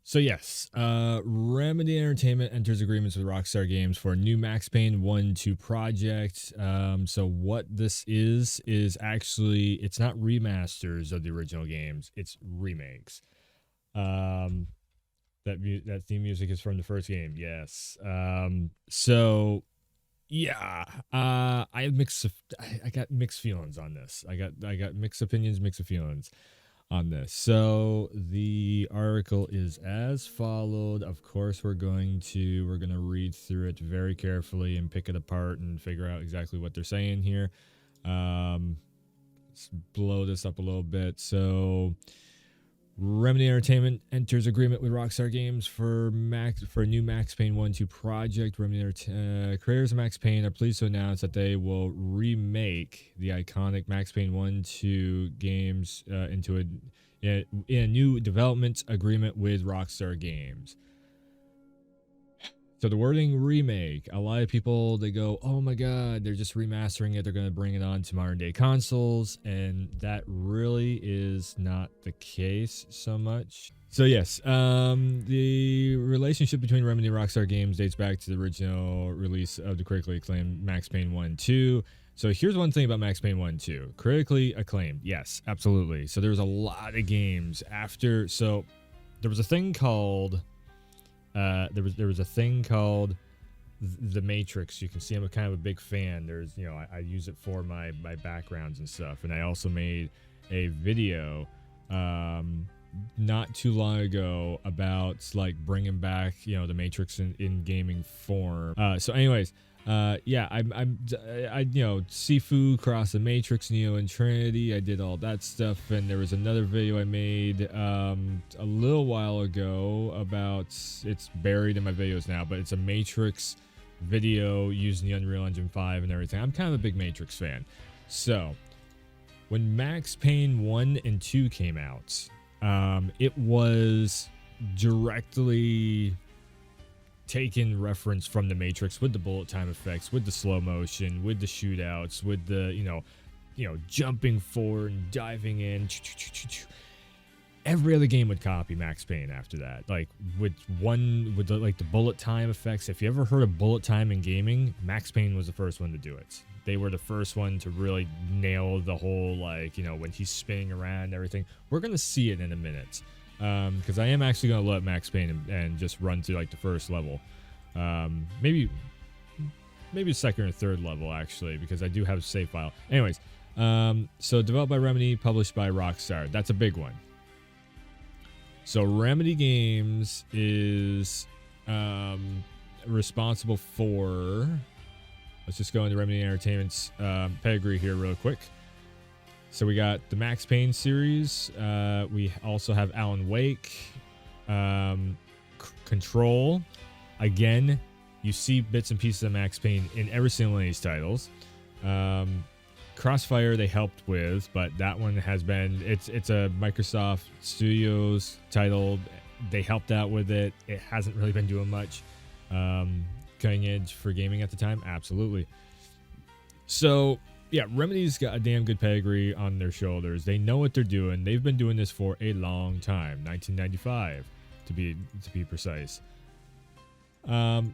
So yes, Remedy Entertainment enters agreements with Rockstar Games for a new Max Payne 1-2 project. So what this is actually it's not remasters of the original games; it's remakes. Um, that theme music is from the first game. Yes. So yeah, I have I got mixed feelings on this. I got mixed opinions, mixed feelings on this. So the article is as followed. Of course, we're gonna read through it very carefully and pick it apart and figure out exactly what they're saying here. Let's blow this up a little bit. So Remedy Entertainment enters agreement with Rockstar Games for a new Max Payne 1-2 project. Creators of Max Payne are pleased to announce that they will remake the iconic Max Payne 1-2 games in a new development agreement with Rockstar Games. So the wording remake, a lot of people they go, "Oh my god, they're just remastering it. They're going to bring it on to modern day consoles," and that really is not the case so much. So yes, the relationship between Remedy and Rockstar Games dates back to the original release of the critically acclaimed Max Payne 1-2. So here's one thing about Max Payne 1-2. Critically acclaimed, yes, absolutely. So there was a lot of games after. So there was a thing called there was a thing called The Matrix. You can see I'm a kind of a big fan. There's I use it for my backgrounds and stuff, and I also made a video not too long ago about like bringing back The Matrix in gaming form. So anyways, yeah, I Sifu cross the Matrix, Neo and Trinity. I did all that stuff, and there was another video I made a little while ago about it's buried in my videos now, but it's a Matrix video using the Unreal Engine 5 and everything. I'm kind of a big Matrix fan. So when Max Payne 1 and 2 came out, it was directly taken reference from the Matrix with the bullet time effects, with the slow motion, with the shootouts, with the jumping forward and diving in. Every other game would copy Max Payne after that, like with the bullet time effects. If you ever heard of bullet time in gaming, Max Payne was the first one to do it. They were the first one to really nail the whole when he's spinning around and everything. We're gonna see it in a minute. Because I am actually going to load Max Payne and just run through like the first level. Maybe second or third level actually, because I do have a save file. Anyways, so developed by Remedy, published by Rockstar. That's a big one. So Remedy Games is responsible for. Let's just go into Remedy Entertainment's pedigree here real quick. So we got the Max Payne series. We also have Alan Wake, Control. Again, you see bits and pieces of Max Payne in every single one of these titles. Crossfire they helped with, but that one has been it's a Microsoft Studios title. They helped out with it. It hasn't really been doing much. Cutting edge for gaming at the time, absolutely. So yeah, Remedy's got a damn good pedigree on their shoulders. They know what they're doing. They've been doing this for a long time, 1995 to be precise. Again,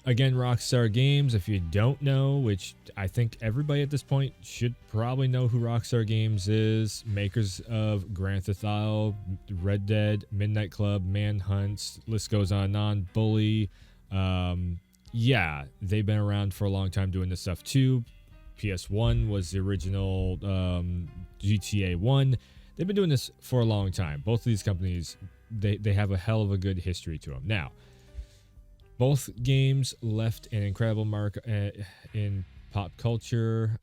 Rockstar Games, if you don't know, which I think everybody at this point should probably know who Rockstar Games is, makers of Grand Theft Auto, Red Dead, Midnight Club, Manhunt, list goes on and on, Bully. Yeah, they've been around for a long time doing this stuff too. PS1 was the original GTA 1. They've been doing this for a long time. Both of these companies, they have a hell of a good history to them. Now, both games left an incredible mark in pop culture,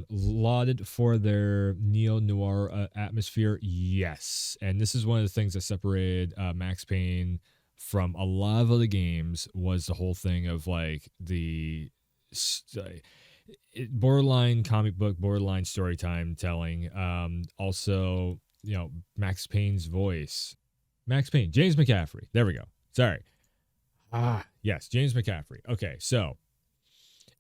lauded for their neo-noir atmosphere, yes. And this is one of the things that separated Max Payne from a lot of other games, was the whole thing of like the borderline comic book, borderline story time telling. Also, Max Payne's voice. Max Payne, James McCaffrey. There we go. Sorry. Yes, James McCaffrey. Okay, so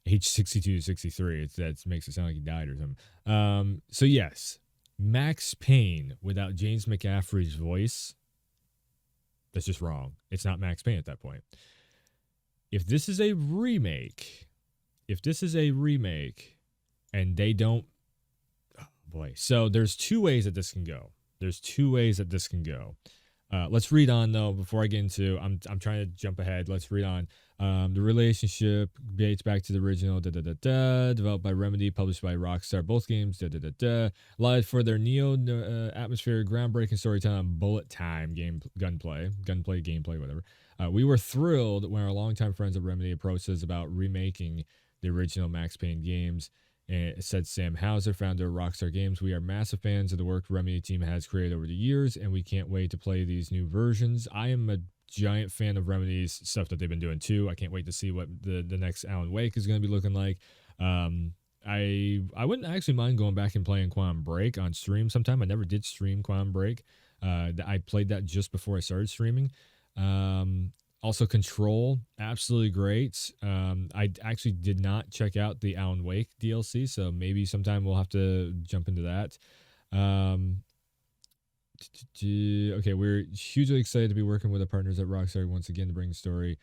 age 62 to 63. That makes it sound like he died or something. So yes, Max Payne without James McCaffrey's voice That's just wrong. It's not Max Payne at that point. If this is a remake, and they don't, oh boy. So there's two ways that this can go. Let's read on though before I get into. I'm trying to jump ahead. Let's read on. The relationship dates back to the original. Developed by Remedy, published by Rockstar. Both games. Live for their neo atmosphere, groundbreaking storytelling, bullet time gameplay, whatever. We were thrilled when our longtime friends at Remedy approached us about remaking the original Max Payne games. And said Sam Hauser, founder of Rockstar Games. We are massive fans of the work Remedy team has created over the years, and we can't wait to play these new versions. I am a giant fan of Remedy's stuff that they've been doing too. I can't wait to see what the next Alan Wake is going to be looking like. I wouldn't actually mind going back and playing Quantum Break on stream sometime. I never did stream Quantum Break. I played that just before I started streaming. Also, Control, absolutely great. I actually did not check out the Alan Wake DLC, so maybe sometime we'll have to jump into that. Okay, we're hugely excited to be working with our partners at Rockstar once again to bring the story,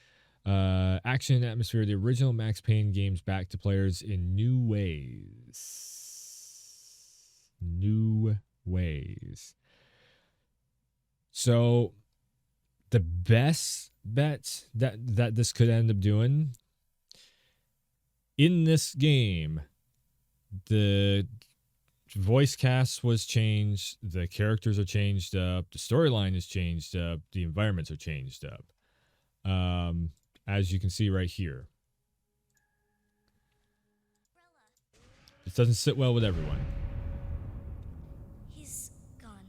action, atmosphere, the original Max Payne games back to players in new ways. So the best bet that this could end up doing in this game, the voice cast was changed, the characters are changed up, the storyline is changed up, the environments are changed up. As you can see right here, it doesn't sit well with everyone. He's gone.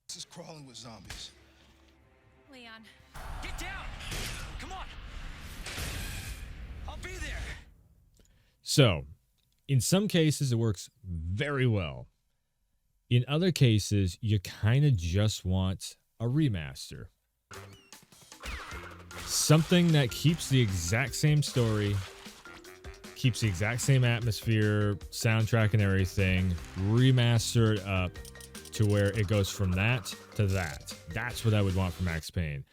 This is crawling with zombies. Leon. Get down! Come on! I'll be there! So, in some cases, it works very well. In other cases, you kind of just want a remaster. Something that keeps the exact same story, keeps the exact same atmosphere, soundtrack and everything, remastered up to where it goes from that to that. That's what I would want for Max Payne.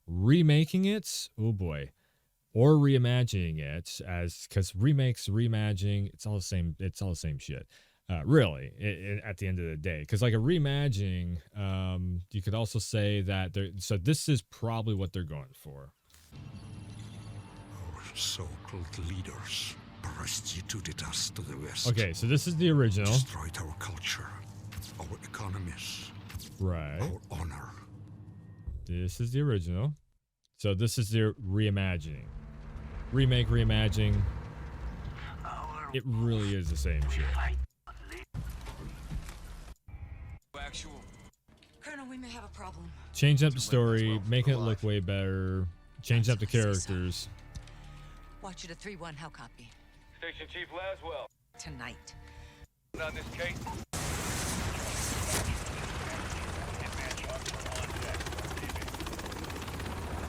Remaking it, oh boy. Or reimagining it, as because remakes, reimagining, it's all the same shit. Really, at the end of the day, because like a reimagining, you could also say that so this is probably what they're going for. Our so-called leaders prostituted us to the West. Okay, so this is the original. Destroyed our culture, our economies, right? Our honor. This is the original. So this is their reimagining. Remake, reimagining. It really is the same shit. Colonel, we may have a problem. Change up the story, making it look way better. Change up the characters. Watch it at 3-1. How copy? Station Chief Laswell. Tonight. On this case.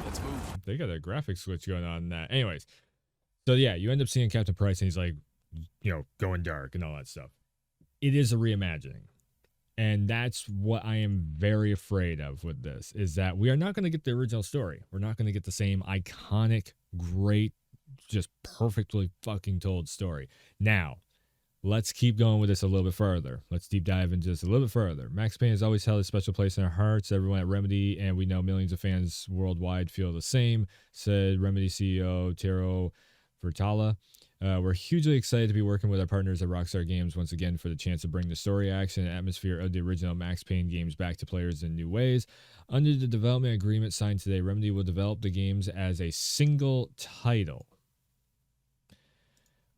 Let's move. They got a graphic switch going on in that. Anyways, so yeah, you end up seeing Captain Price and he's like, going dark and all that stuff. It is a reimagining. And that's what I am very afraid of with this, is that we are not going to get the original story. We're not going to get the same iconic, great, just perfectly fucking told story. Now, let's keep going with this a little bit further. Let's deep dive into this a little bit further. Max Payne has always held a special place in our hearts. Everyone at Remedy, and we know millions of fans worldwide feel the same, said Remedy CEO Tero Vertala. We're hugely excited to be working with our partners at Rockstar Games once again for the chance to bring the story, action, and atmosphere of the original Max Payne games back to players in new ways. Under the development agreement signed today, Remedy will develop the games as a single title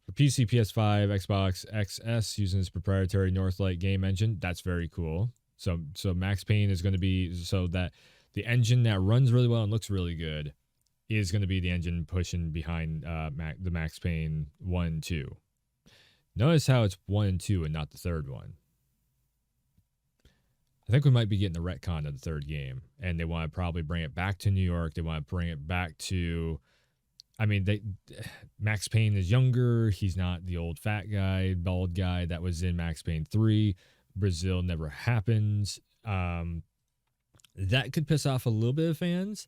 for PC, PS5, Xbox, XS using its proprietary Northlight game engine. That's very cool. So Max Payne is going to be so that the engine that runs really well and looks really good is going to be the engine pushing behind the Max Payne 1 and 2. Notice how it's 1 and 2 and not the third one. I think we might be getting the retcon of the third game, and they want to probably bring it back to New York. They want to bring it back to... Max Payne is younger. He's not the old fat guy, bald guy that was in Max Payne 3. Brazil never happens. That could piss off a little bit of fans.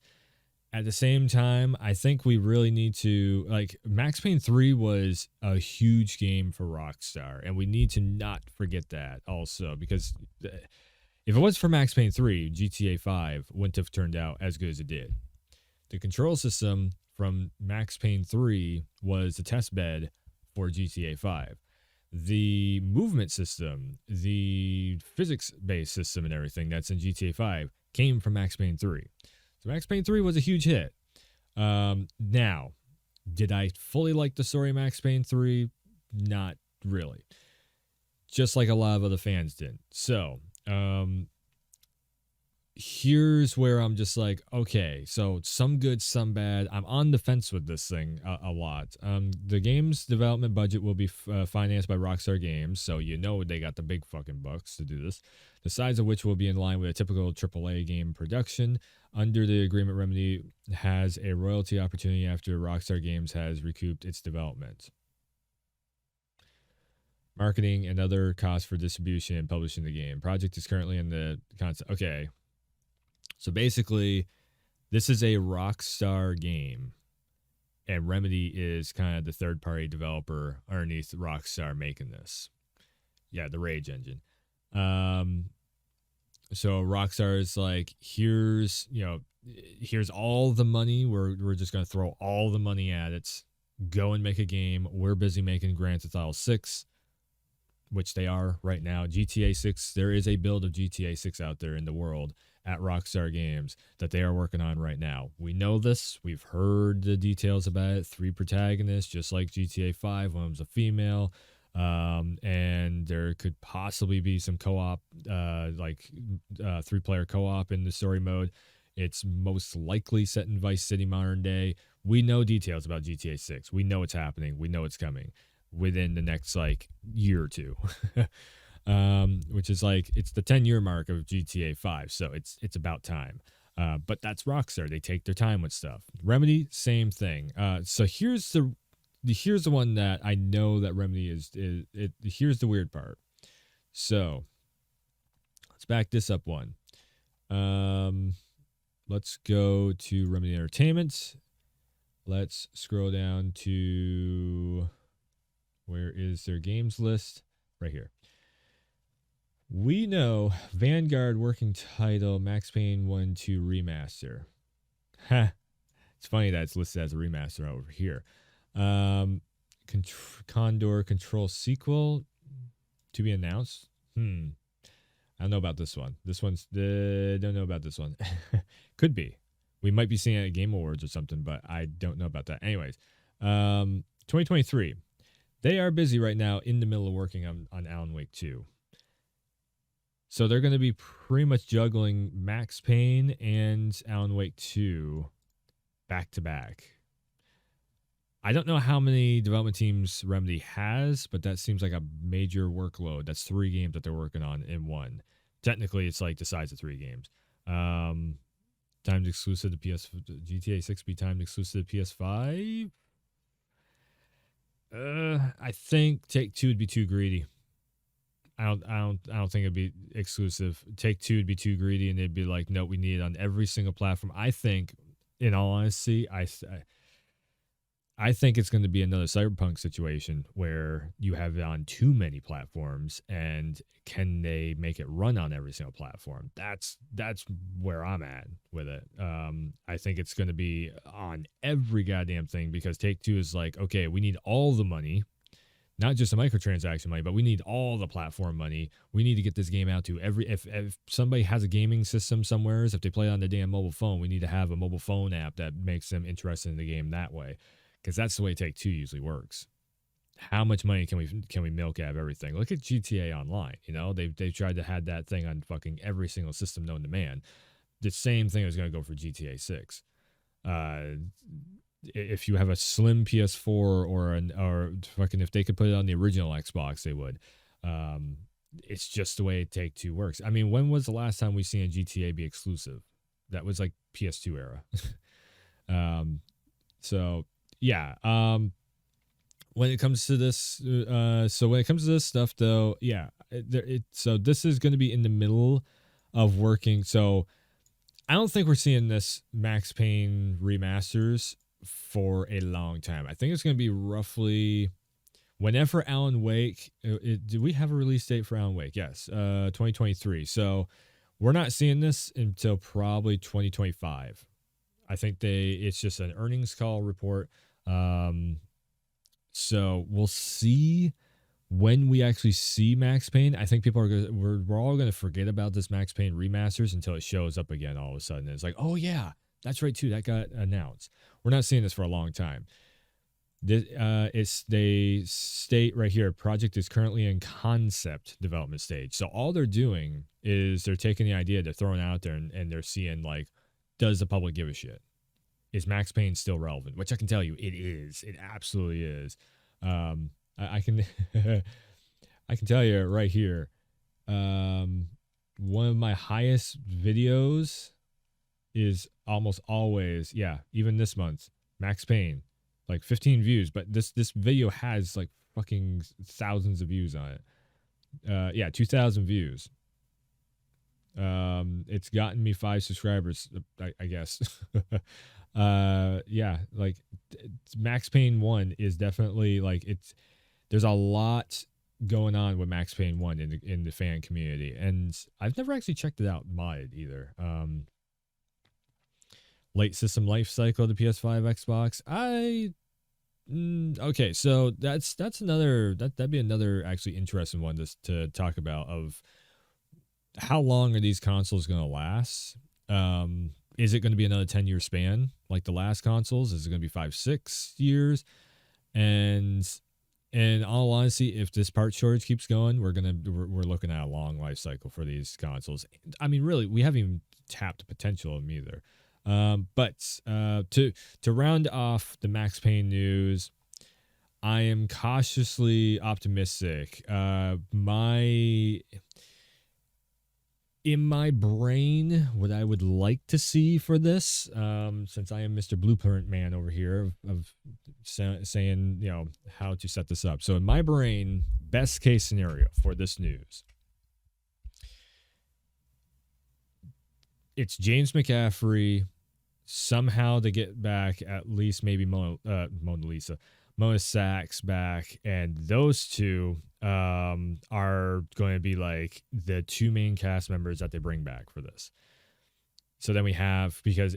At the same time, I think we really need to, like, Max Payne 3 was a huge game for Rockstar, and we need to not forget that also, because if it was for Max Payne 3, GTA 5 wouldn't have turned out as good as it did. The control system from Max Payne 3 was the test bed for GTA 5. The movement system, the physics-based system and everything that's in GTA 5 came from Max Payne 3. So Max Payne 3 was a huge hit. Now, did I fully like the story of Max Payne 3? Not really. Just like a lot of other fans did. So, here's where I'm just like, okay, so some good, some bad. I'm on the fence with this thing a lot. The game's development budget will be financed by Rockstar Games, so you know they got the big fucking bucks to do this. The size of which will be in line with a typical AAA game production. Under the agreement, Remedy has a royalty opportunity after Rockstar Games has recouped its development. Marketing and other costs for distribution and publishing the game. Project is currently in the concept. Okay. So basically, this is a Rockstar game, and Remedy is kind of the third-party developer underneath Rockstar making this. Yeah, the Rage engine. So Rockstar is like, here's all the money. We're just gonna throw all the money at it. Go and make a game. We're busy making Grand Theft Auto 6, which they are right now. GTA 6. There is a build of GTA 6 out there in the world at Rockstar Games that they are working on right now. We know this. We've heard the details about it. 3 protagonists, just like GTA 5. One of them's a female. And there could possibly be some co-op, 3-player co-op in the story mode. It's most likely set in Vice City modern day. We know details about GTA 6. We know it's happening. We know it's coming within the next year or two. Which is it's the 10-year mark of GTA 5, so it's about time. But that's Rockstar. They take their time with stuff. Remedy, same thing. So here's the one that I know that Remedy is here's the weird part. So let's back this up one. Let's go to Remedy Entertainment. Let's scroll down to, where is their games list? Right here. We know Vanguard working title Max Payne 1 2 Remaster. Ha! It's funny that it's listed as a remaster over here. Condor Control sequel to be announced. I don't know about this one. Don't know about this one. Could be. We might be seeing it at Game Awards or something, but I don't know about that. Anyways, 2023. They are busy right now in the middle of working on Alan Wake 2. So they're going to be pretty much juggling Max Payne and Alan Wake 2 back to back. I don't know how many development teams Remedy has, but that seems like a major workload. That's 3 games that they're working on in one. Technically, it's the size of 3 games. Timed exclusive to GTA 6 be timed exclusive to PS5. I think Take-Two would be too greedy. I don't think it'd be exclusive. Take-Two would be too greedy, and they'd be like, no, we need it on every single platform. I think, in all honesty, I think it's going to be another Cyberpunk situation where you have it on too many platforms, and can they make it run on every single platform? That's where I'm at with it. I think it's going to be on every goddamn thing, because Take-Two is like, okay, we need all the money. Not just the microtransaction money, but we need all the platform money. We need to get this game out to if somebody has a gaming system somewhere, if they play it on the damn mobile phone, we need to have a mobile phone app that makes them interested in the game that way. Because that's the way Take-Two usually works. How much money can we milk out of everything? Look at GTA Online. They've tried to have that thing on fucking every single system known to man. The same thing is going to go for GTA 6. If you have a slim PS4 or fucking, if they could put it on the original Xbox, they would. It's just the way Take-Two works. I mean, when was the last time we seen a GTA be exclusive? That was PS2 era. So yeah. When it comes to this, stuff, though, yeah. So this is going to be in the middle of working. So I don't think we're seeing this Max Payne remasters for a long time. I think it's going to be roughly whenever Alan Wake. Do we have a release date for Alan Wake? Yes, 2023. So we're not seeing this until probably 2025. I think it's just an earnings call report. So we'll see when we actually see Max Payne. I think people are we're all going to forget about this Max Payne remasters until it shows up again all of a sudden. It's like, oh yeah, that's right too. That got announced. We're not seeing this for a long time. They state right here, project is currently in concept development stage. So all they're doing is they're taking the idea, they're throwing it out there, and they're seeing like, does the public give a shit? Is Max Payne still relevant? Which I can tell you, it is. It absolutely is. I can I can tell you right here. One of my highest videos is almost always, even this month, Max Payne, like 15 views. But this video has like fucking thousands of views on it. 2,000 views. It's gotten me 5 subscribers, I guess. Like Max Payne 1 is definitely like there's a lot going on with Max Payne 1 in the fan community, and I've never actually checked it out modded either. Late system life cycle, the PS5, Xbox. Okay, so that'd be another actually interesting one to talk about, of how long are these consoles going to last? Is it going to be another 10-year span like the last consoles? Is it going to be 5-6 years? And in all honesty, if this part shortage keeps going, we're looking at a long life cycle for these consoles. I mean, really, we haven't even tapped the potential of them either. But to round off the Max Payne news, I am cautiously optimistic. In my brain, what I would like to see for this, since I am Mr. Blueprint Man over here of saying, how to set this up. So in my brain, best case scenario for this news, it's James McCaffrey. Somehow they get back at least maybe Mona Sachs back, and those two are going to be like the 2 main cast members that they bring back for this. So then we have, because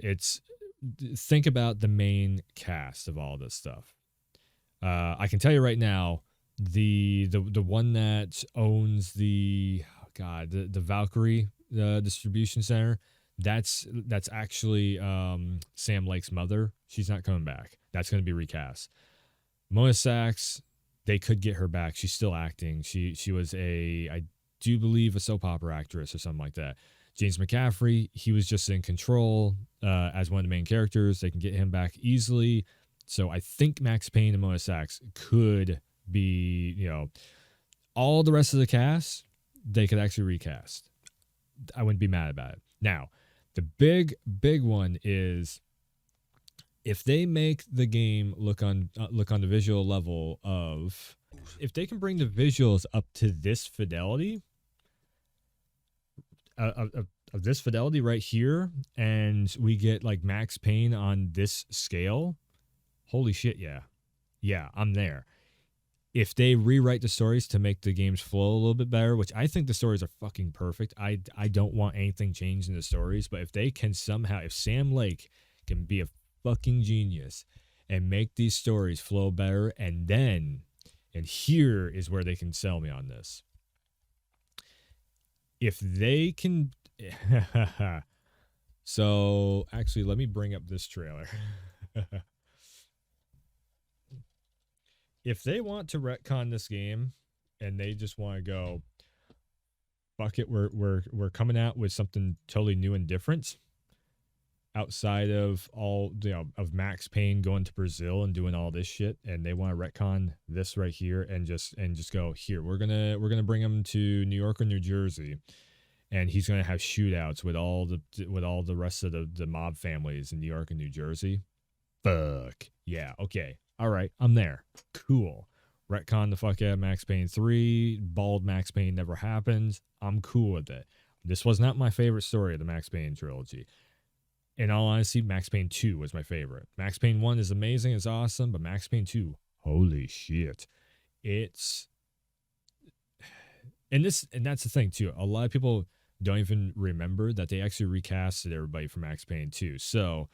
think about the main cast of all this stuff. I can tell you right now, the one that owns the Valkyrie distribution center, that's actually Sam Lake's mother. She's not coming back. That's going to be recast. Mona Sachs, they could get her back. She's still acting. She was I do believe a soap opera actress or something like that. James McCaffrey, he was just in Control as one of the main characters. They can get him back easily. So I think Max Payne and Mona Sachs could be, all the rest of the cast, they could actually recast. I wouldn't be mad about it. Now, the big one is, if they make the game look on the visual level of, if they can bring the visuals up to this fidelity, of this fidelity right here, and we get like Max Payne on this scale, holy shit, yeah, I'm there. If they rewrite the stories to make the games flow a little bit better, which I think the stories are fucking perfect. I don't want anything changed in the stories, but if they can somehow, if Sam Lake can be a fucking genius and make these stories flow better, and here is where they can sell me on this. If they can, so actually, let me bring up this trailer. If they want to retcon this game and they just want to go, fuck it, we're coming out with something totally new and different, outside of all of Max Payne going to Brazil and doing all this shit, and they want to retcon this right here and just go, here, we're gonna bring him to New York or New Jersey, and he's gonna have shootouts with all the rest of the mob families in New York and New Jersey. Fuck yeah, okay, all right, I'm there. Cool. Retcon the fuck out of Max Payne 3. Bald Max Payne never happened. I'm cool with it. This was not my favorite story of the Max Payne trilogy. in all honesty, Max Payne 2 was my favorite. Max Payne 1 is amazing, it's awesome, but Max Payne 2, holy shit. It's and that's the thing too. A lot of people don't even remember that they actually recasted everybody for Max Payne 2. So,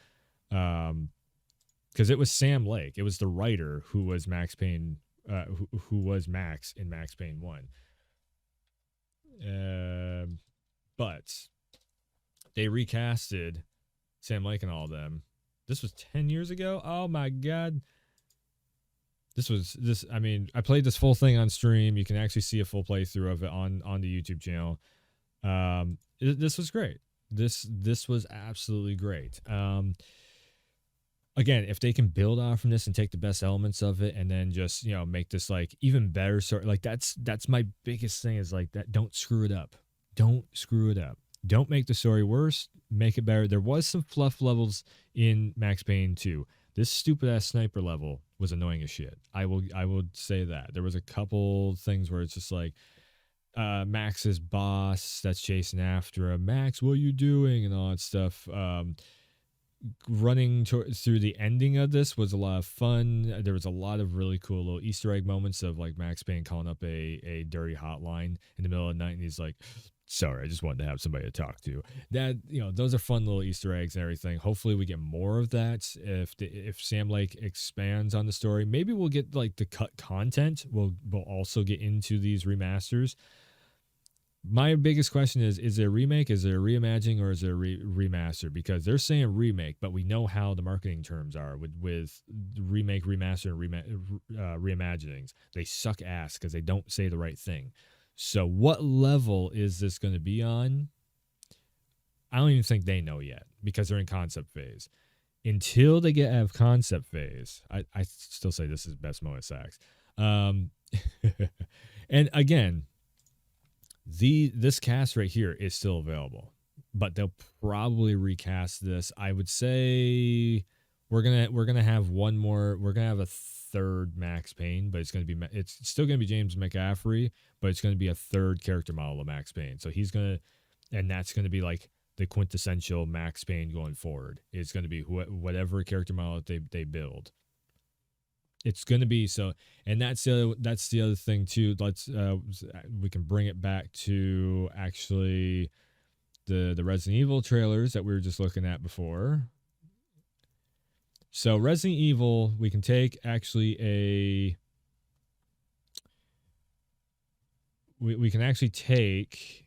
because it was Sam Lake, it was the writer who was Max Payne, who was Max in Max Payne 1. But they recasted Sam Lake and all of them. This was 10 years ago. Oh my god. I mean, I played this full thing on stream. You can actually see a full playthrough of it on the YouTube channel. This was great. This was absolutely great. Again, if they can build off from this and take the best elements of it and then just, make this like even better story, like that's my biggest thing is like that. Don't screw it up. Don't screw it up. Don't make the story worse. Make it better. There was some fluff levels in Max Payne 2. This stupid ass sniper level was annoying as shit. I will say that. There was a couple things where it's just like Max's boss that's chasing after him. Max, what are you doing? And all that stuff. Running through the ending of this was a lot of fun. There was a lot of really cool little Easter egg moments of like Max Payne calling up a dirty hotline in the middle of the night, and he's like, sorry, I just wanted to have somebody to talk to. That, those are fun little Easter eggs and everything. Hopefully we get more of that. If Sam Lake expands on the story, maybe we'll get like the cut content. We'll also get into these remasters. My biggest question is it a remake, is it a reimagining, or is it a remaster? Because they're saying remake, but we know how the marketing terms are with remake, remaster, and reimaginings. They suck ass because they don't say the right thing. So what level is this going to be on? I don't even think they know yet because they're in concept phase. Until they get out of concept phase, I still say this is best Moa Sax. And again, this cast right here is still available, but they'll probably recast this. I would say we're gonna have one more. We're gonna have a third Max Payne, but it's still gonna be James McCaffrey, but it's gonna be a third character model of Max Payne. So that's gonna be like the quintessential Max Payne going forward. It's gonna be whatever character model they build. It's going to be so, and that's the other thing too. We can bring it back to actually the Resident Evil trailers that we were just looking at before. So Resident Evil, we can take actually we can actually take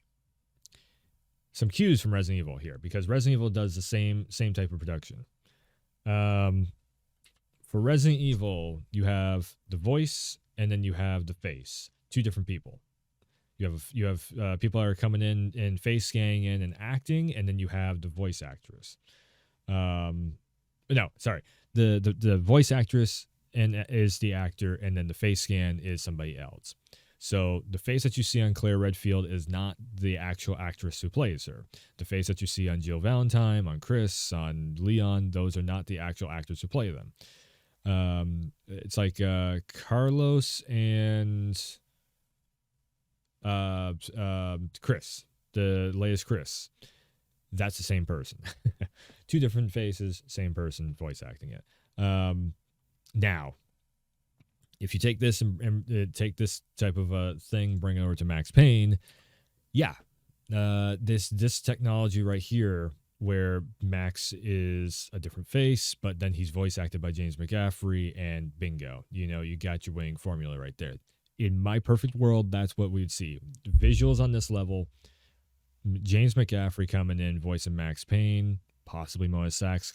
some cues from Resident Evil here, because Resident Evil does the same type of production. For Resident Evil, you have the voice and then you have the face. Two different people. You have people that are coming in face scanning in and acting, and then you have the voice actress. No, sorry. The voice actress is the actor, and then the face scan is somebody else. So the face that you see on Claire Redfield is not the actual actress who plays her. The face that you see on Jill Valentine, on Chris, on Leon, those are not the actual actors who play them. It's like Carlos and Chris, the latest Chris. That's the same person. Two different faces, same person voice acting it. Now, if you take this and take this type of thing, bring it over to Max Payne, yeah, this technology right here, where Max is a different face, but then he's voice acted by James McCaffrey, and bingo, you got your winning formula right there. In my perfect world, that's what we'd see. Visuals on this level, James McCaffrey coming in, voicing Max Payne, possibly Moa Sax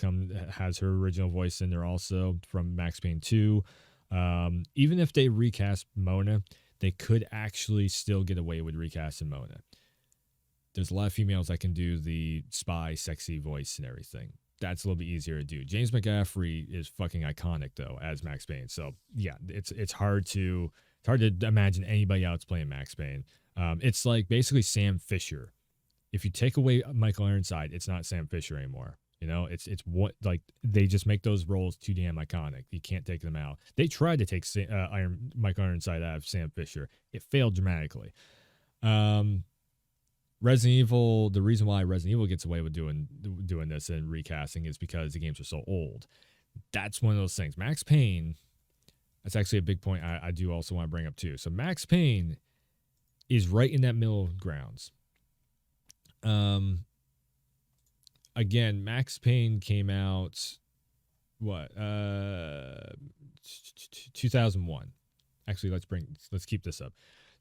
has her original voice in there also from Max Payne 2. Even if they recast Mona, they could actually still get away with recasting Mona. There's a lot of females that can do the spy, sexy voice and everything. That's a little bit easier to do. James McCaffrey is fucking iconic though as Max Payne. So yeah, it's hard to imagine anybody else playing Max Payne. It's like basically Sam Fisher. If you take away Michael Ironside, it's not Sam Fisher anymore. It's what, like, they just make those roles too damn iconic. You can't take them out. They tried to take Michael Ironside out of Sam Fisher. It failed dramatically. Resident Evil, the reason why Resident Evil gets away with doing this and recasting is because the games are so old. That's one of those things. Max Payne, that's actually a big point I do also want to bring up too. So Max Payne is right in that middle grounds. Again, Max Payne came out 2001. Actually, let's keep this up.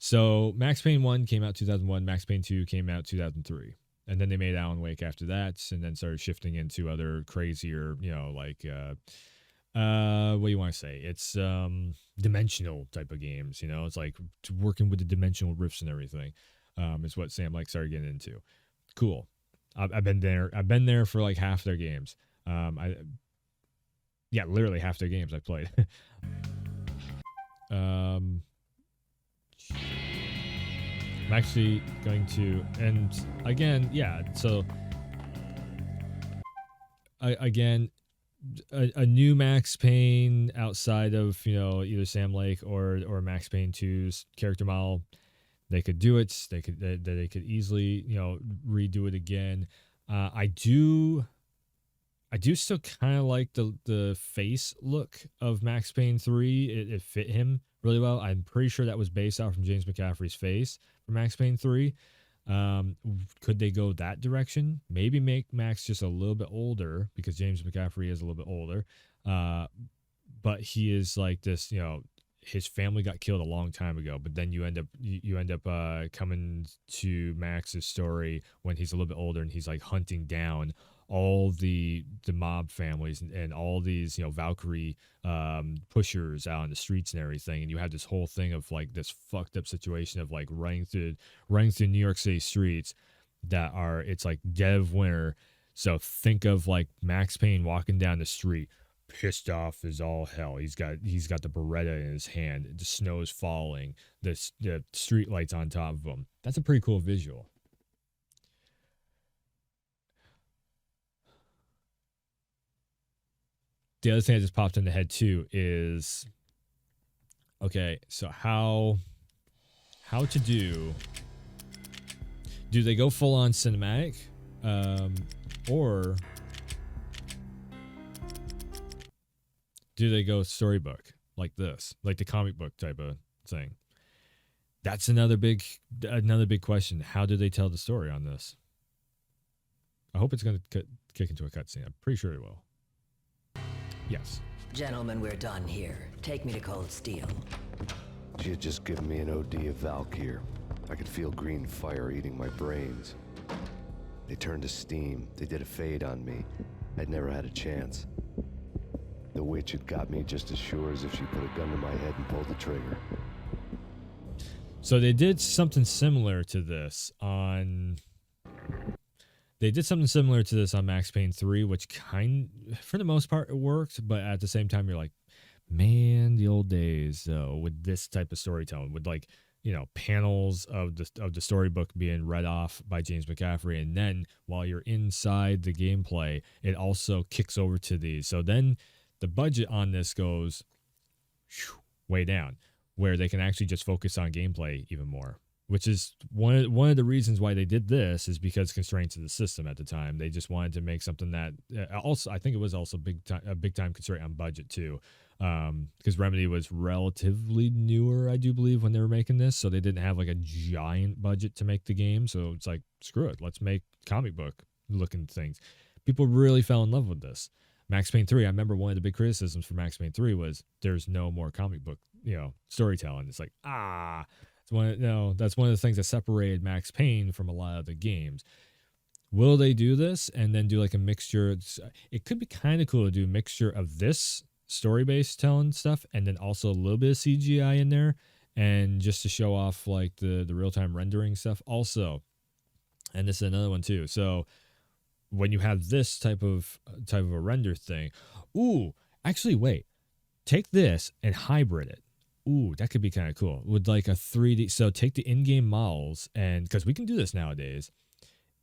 So Max Payne 1 came out 2001, Max Payne 2 came out 2003. And then they made Alan Wake after that, and then started shifting into other crazier, like what do you want to say? It's dimensional type of games, It's like working with the dimensional rifts and everything. Is what Sam like started getting into. Cool. I've been there. I've been there for like half their games. Literally half their games I played. I'm actually going to, and again, so a new Max Payne outside of either Sam Lake or Max Payne 2's character model, they could do it. They could easily redo it again. I do still kind of like the face look of Max Payne 3. It fit him really well. I'm pretty sure that was based off from James McCaffrey's face for Max Payne 3. Could they go that direction? Maybe make Max just a little bit older, because James McCaffrey is a little bit older. But he is like this, his family got killed a long time ago, but then you end up coming to Max's story when he's a little bit older, and he's like hunting down all the mob families and all these Valkyrie pushers out on the streets and everything, and you have this whole thing of like this fucked up situation of like running through New York City streets it's like dead of winter. So think of like Max Payne walking down the street, pissed off as all hell. He's got the Beretta in his hand. The snow's falling. The street lights on top of him. That's a pretty cool visual. The other thing that just popped in the head too is, okay, so how to do they go full on cinematic, or do they go storybook like this, like the comic book type of thing? That's another big question. How do they tell the story on this? I hope it's going to kick into a cutscene. I'm pretty sure it will. Yes. Gentlemen, we're done here. Take me to Cold Steel. She had just given me an OD of Valkyr. I could feel green fire eating my brains. They turned to steam. They did a fade on me. I'd never had a chance. The witch had got me just as sure as if she put a gun to my head and pulled the trigger. So they did something similar to this on Max Payne 3, which for the most part, it worked. But at the same time, you're like, man, the old days, though, with this type of storytelling, with like, panels of the storybook being read off by James McCaffrey. And then while you're inside the gameplay, it also kicks over to these. So then the budget on this goes way down, where they can actually just focus on gameplay even more. Which is one of the reasons why they did this, is because constraints of the system at the time. They just wanted to make something that also, I think it was also a big time constraint on budget too, because Remedy was relatively newer, I do believe, when they were making this, so they didn't have like a giant budget to make the game. So it's like, screw it, let's make comic book looking things. People really fell in love with this. Max Payne 3, I remember one of the big criticisms for Max Payne 3 was there's no more comic book storytelling. It's like, that's one of the things that separated Max Payne from a lot of the games. Will they do this and then do like a mixture? It could be kind of cool to do a mixture of this story-based telling stuff and then also a little bit of CGI in there, and just to show off like the real-time rendering stuff also. And this is another one too. So when you have this type of a render thing, actually wait, take this and hybrid it. That could be kind of cool with like a 3D. So take the in-game models, and because we can do this nowadays,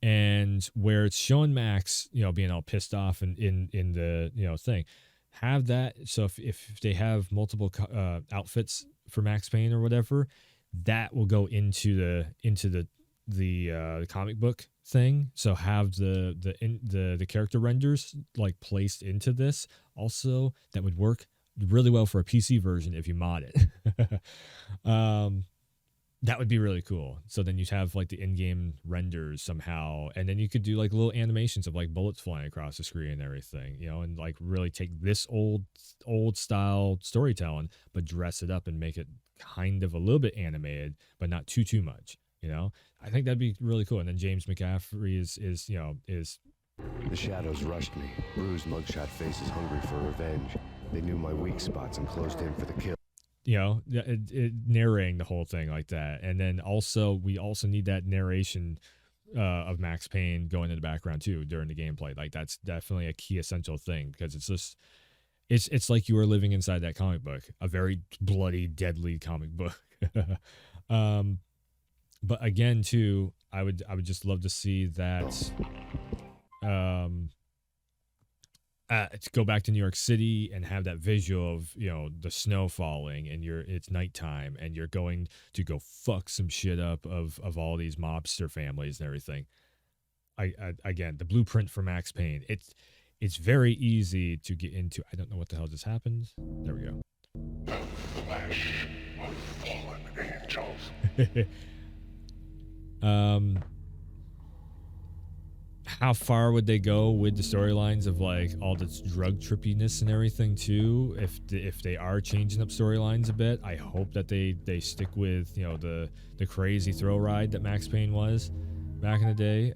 and where it's showing Max, being all pissed off and in the thing, have that. So if they have multiple outfits for Max Payne or whatever, that will go into the the comic book thing. So have the character renders like placed into this. Also, that would work really well for a PC version if you mod it. That would be really cool. So then you'd have like the in-game renders somehow, and then you could do like little animations of like bullets flying across the screen and everything, you know, and like really take this old style storytelling, but dress it up and make it kind of a little bit animated, but not too much. You know, I think that'd be really cool. And then James McCaffrey is The shadows rushed me. Bruised mugshot faces hungry for revenge. They knew my weak spots and closed in for the kill. You know, narrating the whole thing like that. And then also, we also need that narration of Max Payne going in the background too during the gameplay. Like that's definitely a key essential thing, because it's just, it's like you are living inside that comic book, a very bloody, deadly comic book. But again, too, I would just love to see that. To go back to New York City and have that visual of, you know, the snow falling and it's nighttime and you're going to go fuck some shit up of all these mobster families and everything. Again, the blueprint for Max Payne. It's very easy to get into. I don't know what the hell just happened. There we go. Flesh of fallen angels. How far would they go with the storylines of like all this drug trippiness and everything too? If they are changing up storylines a bit, I hope that they stick with, you know, the crazy thrill ride that Max Payne was back in the day.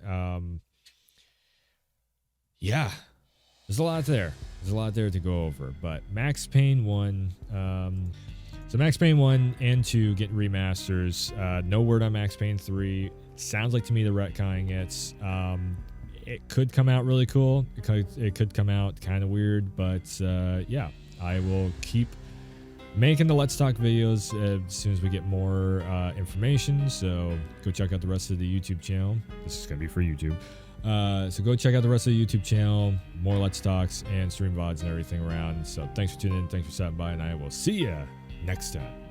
Yeah, there's a lot there. There's a lot there to go over. But Max Payne 1, so Max Payne 1 and 2 get remasters. No word on Max Payne 3. Sounds like to me the retconning it's. It could come out really cool. It could come out kind of weird, but yeah, I will keep making the Let's Talk videos as soon as we get more information. So go check out the rest of the YouTube channel. This is going to be for YouTube. So go check out the rest of the YouTube channel. More Let's Talks and stream VODs and everything around. So thanks for tuning in. Thanks for stopping by, and I will see you next time.